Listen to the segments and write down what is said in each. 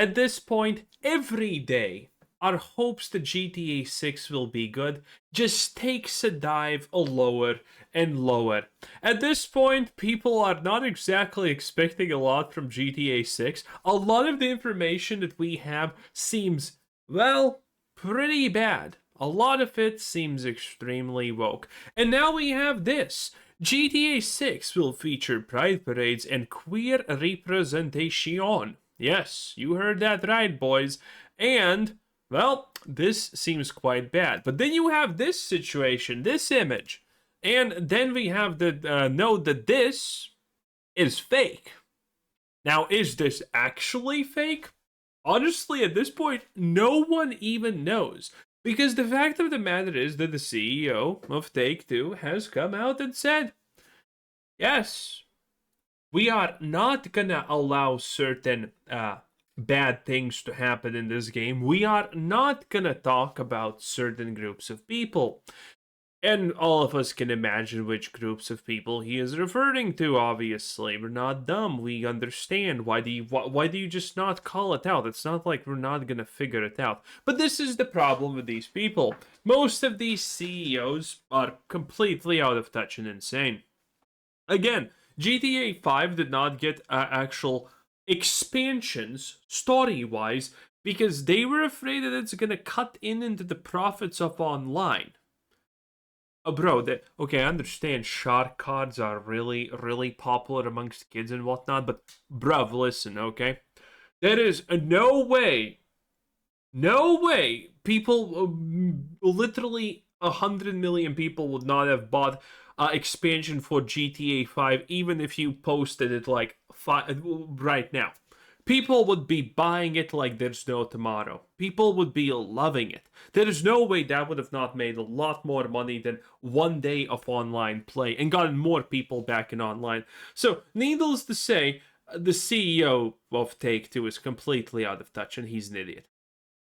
At this point, every day, our hopes that GTA 6 will be good just takes a dive lower and lower. At this point, people are not exactly expecting a lot from GTA 6. A lot of the information that we have seems, well, pretty bad. A lot of it seems extremely woke. And now we have this. GTA 6 will feature pride parades and queer representation. Yes, you heard that right, boys. And, well, this seems quite bad. But then you have this situation, this image. And then we have the note that this is fake. Now, is this actually fake? Honestly, at this point, no one even knows. Because the fact of the matter is that the CEO of Take-Two has come out and said, yes, we are not gonna allow certain bad things to happen in this game. We are not gonna talk about certain groups of people. And all of us can imagine which groups of people he is referring to, obviously. We're not dumb. We understand. Why do you just not call it out? It's not like we're not going to figure it out. But this is the problem with these people. Most of these CEOs are completely out of touch and insane. Again, GTA 5 did not get actual expansions, story-wise, because they were afraid that it's going to cut into the profits of online. Bro, okay, I understand shark cards are really, really popular amongst kids and whatnot, but bruv, listen, okay? There is no way people, literally 100 million people would not have bought expansion for GTA 5, even if you posted it like right now. People would be buying it like there's no tomorrow. People would be loving it. There is no way that would have not made a lot more money than one day of online play and gotten more people back in online. So, needless to say, the CEO of Take-Two is completely out of touch and he's an idiot.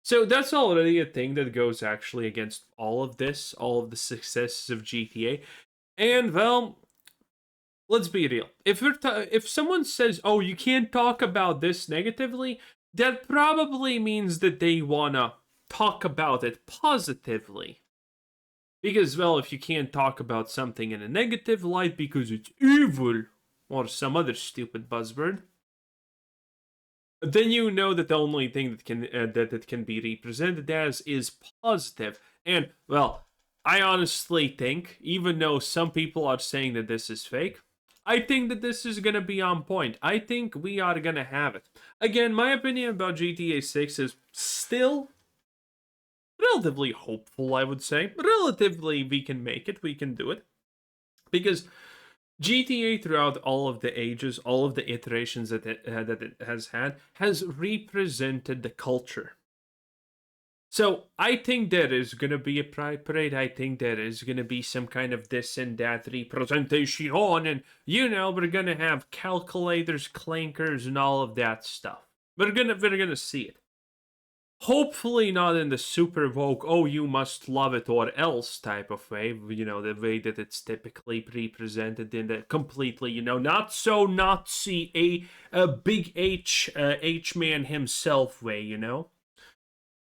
So that's already a thing that goes actually against all of this, all of the successes of GTA. And, well, let's be real. If someone says, "Oh, you can't talk about this negatively," that probably means that they wanna talk about it positively. Because, well, if you can't talk about something in a negative light because it's evil or some other stupid buzzword, then you know that the only thing that it can be represented as is positive. And, well, I honestly think, even though some people are saying that this is fake, I think that this is gonna be on point. I think we are gonna have it. Again, my opinion about GTA 6 is still relatively hopeful, I would say. Relatively, we can make it, we can do it. Because GTA, throughout all of the ages, all of the iterations that it has had, has represented the culture. So I think there is gonna be a pride parade. I think there is gonna be some kind of this and that representation, and we're gonna have calculators, clankers, and all of that stuff. We're gonna see it. Hopefully not in the super woke, oh, you must love it or else type of way, the way that it's typically represented in the completely, not so Nazi, a big H-man himself way,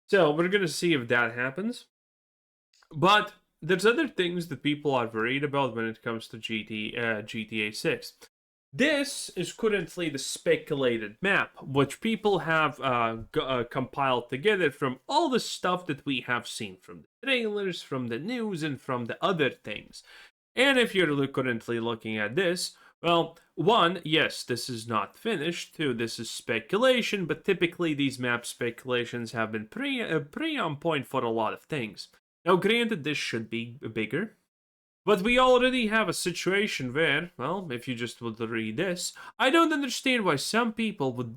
So we're gonna see if that happens. But there's other things that people are worried about when it comes to GTA 6. This is currently the speculated map, which people have compiled together from all the stuff that we have seen from the trailers, from the news, and from the other things. And if you're currently looking at this, well, one, yes, this is not finished. Two, this is speculation, but typically these map speculations have been pretty on point for a lot of things. Now, granted, this should be bigger, but we already have a situation where, well, if you just would read this, I don't understand why some people would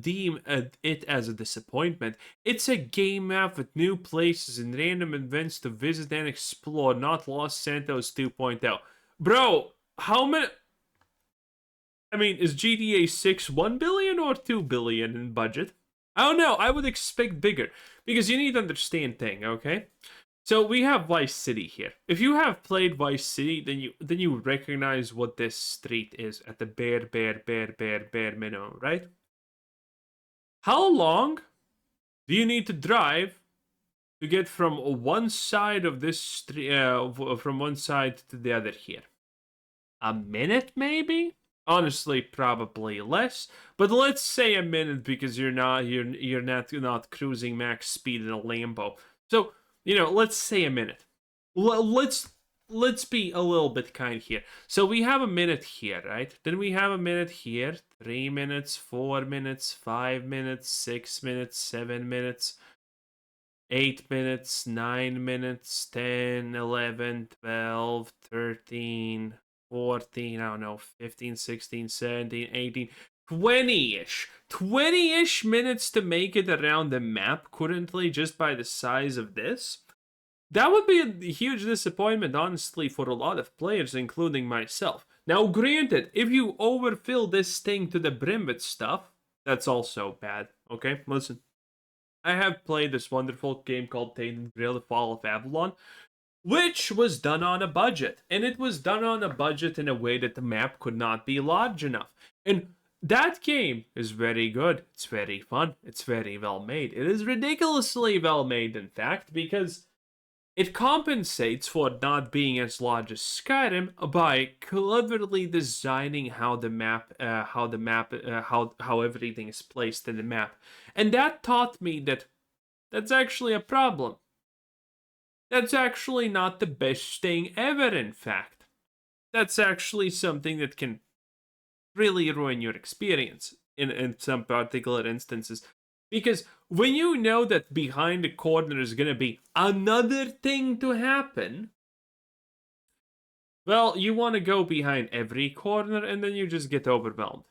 deem it as a disappointment. It's a game map with new places and random events to visit and explore, not Los Santos 2.0. Bro, how many... I mean, is GTA 6 $1 billion or $2 billion in budget? I don't know. I would expect bigger. Because you need to understand thing, okay? So we have Vice City here. If you have played Vice City, then you recognize what this street is at the bare minimum, right? How long do you need to drive to get from one side of this street, from one side to the other here? A minute, maybe? Honestly, probably less. But let's say a minute because you're not cruising max speed in a Lambo. So let's say a minute. Let's be a little bit kind here. So we have a minute here, right? Then we have a minute here. 3 minutes, 4 minutes, 5 minutes, 6 minutes, 7 minutes. 8 minutes, 9 minutes, 10, 11, 12, 13, 14, I don't know, 15, 16, 17, 18, 20-ish. 20-ish minutes to make it around the map currently just by the size of this. That would be a huge disappointment, honestly, for a lot of players, including myself. Now, granted, if you overfill this thing to the brim with stuff, that's also bad, okay? Listen. I have played this wonderful game called Tainted Grail: The Fall of Avalon, which was done on a budget. And it was done on a budget in a way that the map could not be large enough. And that game is very good. It's very fun. It's very well made. It is ridiculously well made, in fact, because it compensates for not being as large as Skyrim by cleverly designing how everything is placed in the map, and that taught me that that's actually a problem. That's actually not the best thing ever. In fact, that's actually something that can really ruin your experience in some particular instances. Because when you know that behind the corner is going to be another thing to happen, well, you want to go behind every corner and then you just get overwhelmed.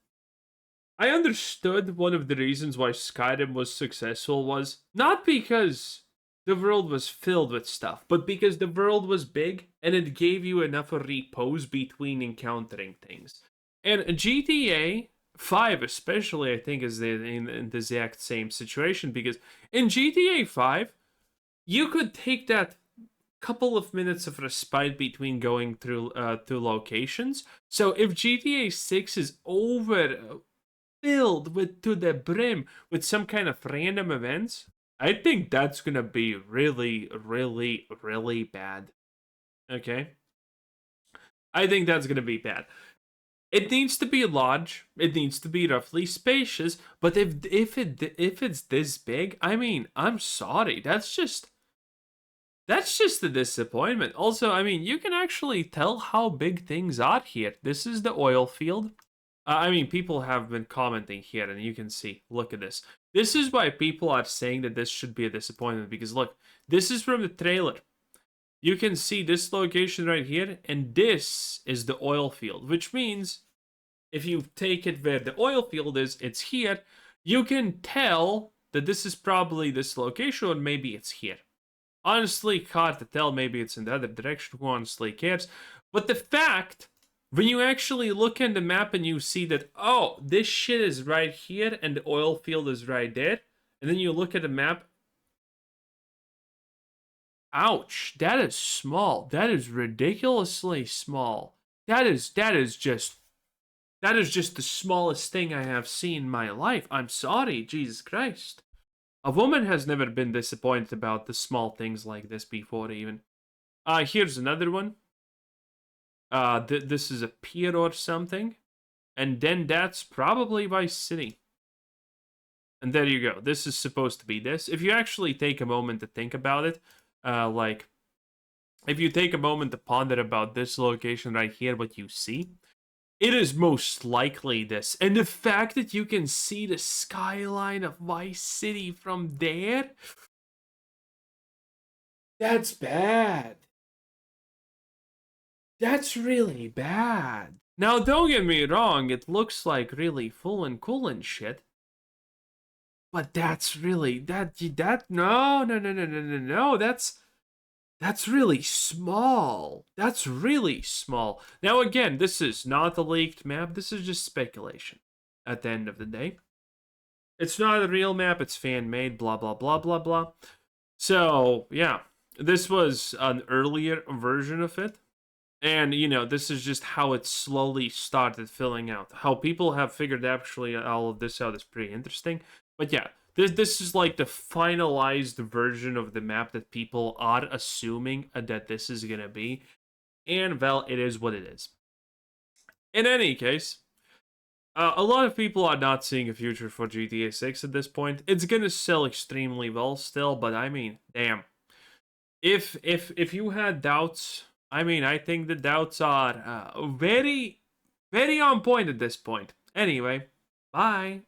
I understood one of the reasons why Skyrim was successful was not because the world was filled with stuff, but because the world was big and it gave you enough repose between encountering things. And GTA 5 especially, I think, is in the exact same situation, because in GTA 5 you could take that couple of minutes of respite between going through locations. So if GTA 6 is filled with to the brim with some kind of random events, I think that's gonna be really, really, really bad. Okay, I think that's gonna be bad. It needs to be large. It needs to be roughly spacious. But if it's this big, I mean, I'm sorry. That's just a disappointment. Also, I mean, you can actually tell how big things are here. This is the oil field. I mean, people have been commenting here, and you can see. Look at this. This is why people are saying that this should be a disappointment. Because look, this is from the trailer. You can see this location right here, and this is the oil field, which means if you take it where the oil field is, it's here. You can tell that this is probably this location, or maybe it's here. Honestly, hard to tell. Maybe it's in the other direction. Who honestly cares? But the fact, when you actually look in the map and you see that, oh, this shit is right here and the oil field is right there, and then you look at the map, ouch, that is small. That is ridiculously small. That is just the smallest thing I have seen in my life. I'm sorry, Jesus Christ. A woman has never been disappointed about the small things like this before, even. Here's another one. This is a pier or something. And then that's probably Vice City. And there you go. This is supposed to be this. If you actually take a moment to think about it, if you take a moment to ponder about this location right here, what you see, it is most likely this. And the fact that you can see the skyline of Vice City from there, that's bad. That's really bad. Now, don't get me wrong, it looks like really full and cool and shit. But that's really, no, that's really small. That's really small. Now, again, this is not a leaked map. This is just speculation at the end of the day. It's not a real map. It's fan-made, blah, blah, blah, blah, blah. So, yeah, this was an earlier version of it. And, this is just how it slowly started filling out. How people have figured actually all of this out is pretty interesting. But yeah, this is like the finalized version of the map that people are assuming that this is gonna be, and well, it is what it is. In any case, a lot of people are not seeing a future for GTA 6 at this point. It's gonna sell extremely well still, but I mean, damn. If you had doubts, I mean, I think the doubts are very, very on point at this point. Anyway, bye.